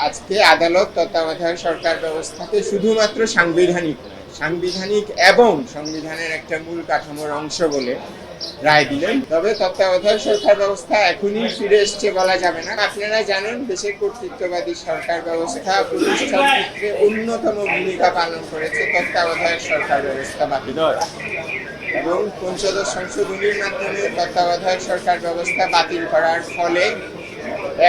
আজকে আদালত তত্ত্বাবধায়ক সরকার ব্যবস্থাকে শুধুমাত্র সাংবিধানিক নয়, সাংবিধানিক এবং সংবিধানের একটা মূল কাঠামোর অংশ বলে রায় দিলেন। তবে তত্ত্বাবধায়ক সরকার ব্যবস্থা এখনই ফিরে এসছে বলা যাবে না। আপনারা জানেন, দেশের কর্তৃত্ববাদী সরকার ব্যবস্থা প্রতিষ্ঠার ক্ষেত্রে অন্যতম ভূমিকা পালন করেছে তত্ত্বাবধায়ক সরকার ব্যবস্থা বাতিল এবং পঞ্চদশ সংশোধনীর মাধ্যমে তত্ত্বাবধায়ক সরকার ব্যবস্থা বাতিল করার ফলে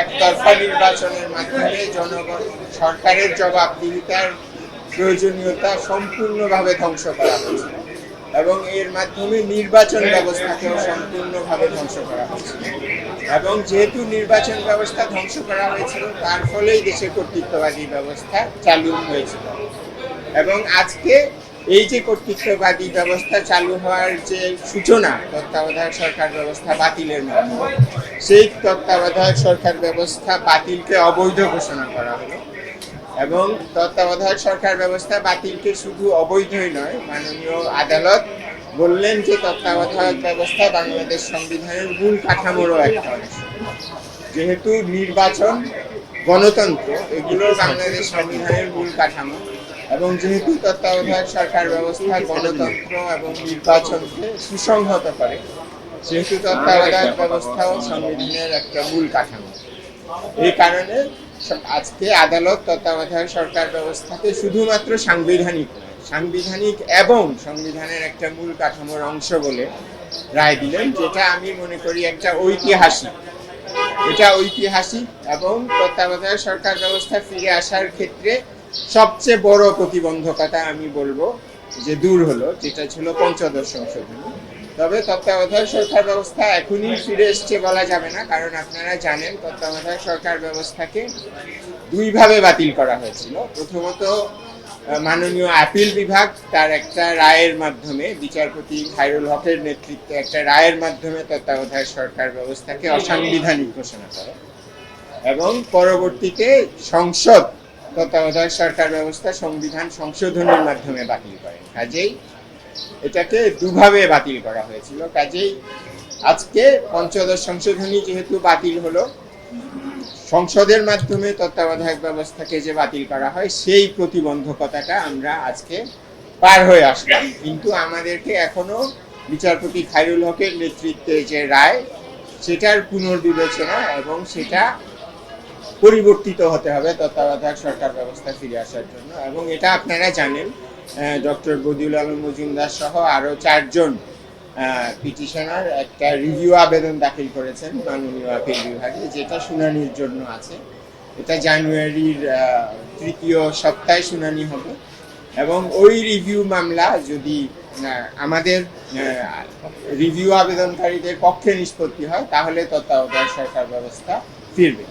একতরফা নির্বাচনের মাধ্যমে জনগণ সরকারের জবাবদিহিতার প্রয়োজনীয়তা সম্পূর্ণভাবে ধ্বংস করা হয়েছে এবং এর মাধ্যমে নির্বাচন ব্যবস্থাকেও সম্পূর্ণভাবে ধ্বংস করা হয়েছে। এবং যেহেতু নির্বাচন ব্যবস্থা ধ্বংস করা হয়েছিল, তার ফলেই দেশের কর্তৃত্ববাদী ব্যবস্থা চালু হয়েছিল। এবং আজকে এই যে কর্তৃত্ববাদী ব্যবস্থা চালু হওয়ার যে সূচনা তত্ত্বাবধায়ক সরকার ব্যবস্থা বাতিলের মাধ্যমে, সেই তত্ত্বাবধায়ক সরকার ব্যবস্থা বাতিলকে অবৈধ ঘোষণা করা হলো এবং তত্ত্বাবধায়ক সরকার ব্যবস্থা বাতিলকে শুধু অবৈধই নয়, মাননীয় আদালত বললেন যে তত্ত্বাবধায়ক ব্যবস্থা বাংলাদেশ সংবিধানের মূল কাঠামোরও একটা অংশ। যেহেতু নির্বাচন, গণতন্ত্র এগুলো বাংলাদেশ সংবিধানের মূল কাঠামো এবং যেহেতু তত্ত্বাবধায়ক সরকার ব্যবস্থা গণতন্ত্র এবং নির্বাচনকে সুসংহত করে, সেহেতু তত্ত্বাবধায়ক ব্যবস্থাও সংবিধানের একটা মূল কাঠামো। এই কারণে আজকে আদালত তত্ত্বাবধায়ক সরকার ব্যবস্থাকে শুধুমাত্র সাংবিধানিক নয়, সাংবিধানিক এবং সংবিধানের একটা মূল কাঠামোর অংশ বলে রায় দিলেন, যেটা আমি মনে করি একটা ঐতিহাসিক। এটা ঐতিহাসিক এবং তত্ত্বাবধায়ক সরকার ব্যবস্থা ফিরে আসার ক্ষেত্রে সবচেয়ে বড় প্রতিবন্ধকতা আমি বলবো যে দূর হলো, যেটা ছিল পঞ্চদশ সংশোধনী। তবে তত্ত্বাবধায়ক সরকার ব্যবস্থা এখনই ফিরে এসছে বলা যাবে না, কারণ আপনারা জানেন তত্ত্বাবধায়ক সরকার ব্যবস্থাকে দুইভাবে বাতিল করা হয়েছিল। প্রথমত মাননীয় আপিল বিভাগ তার একটা রায়ের মাধ্যমে, বিচারপতি খায়রুল হকের নেতৃত্বে একটা রায়ের মাধ্যমে তত্ত্বাবধায়ক সরকার ব্যবস্থাকে অসাংবিধানিক ঘোষণা করে এবং পরবর্তীতে সংসদ তত্ত্বাবধায়ক সরকার ব্যবস্থা সংবিধান সংশোধনের মাধ্যমে বাতিল করেন। কাজেই এটাকে দুভাবে বাতিল করা হয়েছিল। কাজেই আজকে পঞ্চদশ সংশোধনী যেহেতু বাতিল হলো, সংসদের মাধ্যমে তত্ত্বাবধায়ক ব্যবস্থাকে যে বাতিল করা হয়, সেই প্রতিবন্ধকতাটা আমরা আজকে পার হয়ে আসলাম। কিন্তু আমাদেরকে এখনো বিচারপতি খায়রুল হকের নেতৃত্বে যে রায়, সেটার পুনর্বিবেচনা এবং সেটা পরিবর্তিত হতে হবে তত্ত্বাবধায়ক সরকার ব্যবস্থা ফিরে আসার জন্য। এবং এটা আপনারা জানেন, ডক্টর বদিউল আলম মজুমদার সহ আরো 4 জন পিটিশনার একটা রিভিউ আবেদন দাখিল করেছেন মাননীয় আপিল বিভাগে, যেটা শুনানির জন্য আছে। এটা জানুয়ারির 3য় সপ্তাহে শুনানি হবে এবং ওই রিভিউ মামলা যদি আমাদের রিভিউ আবেদনকারীদের পক্ষে নিষ্পত্তি হয়, তাহলে তত্ত্বাবধায়ক সরকার ব্যবস্থা ফিরবে।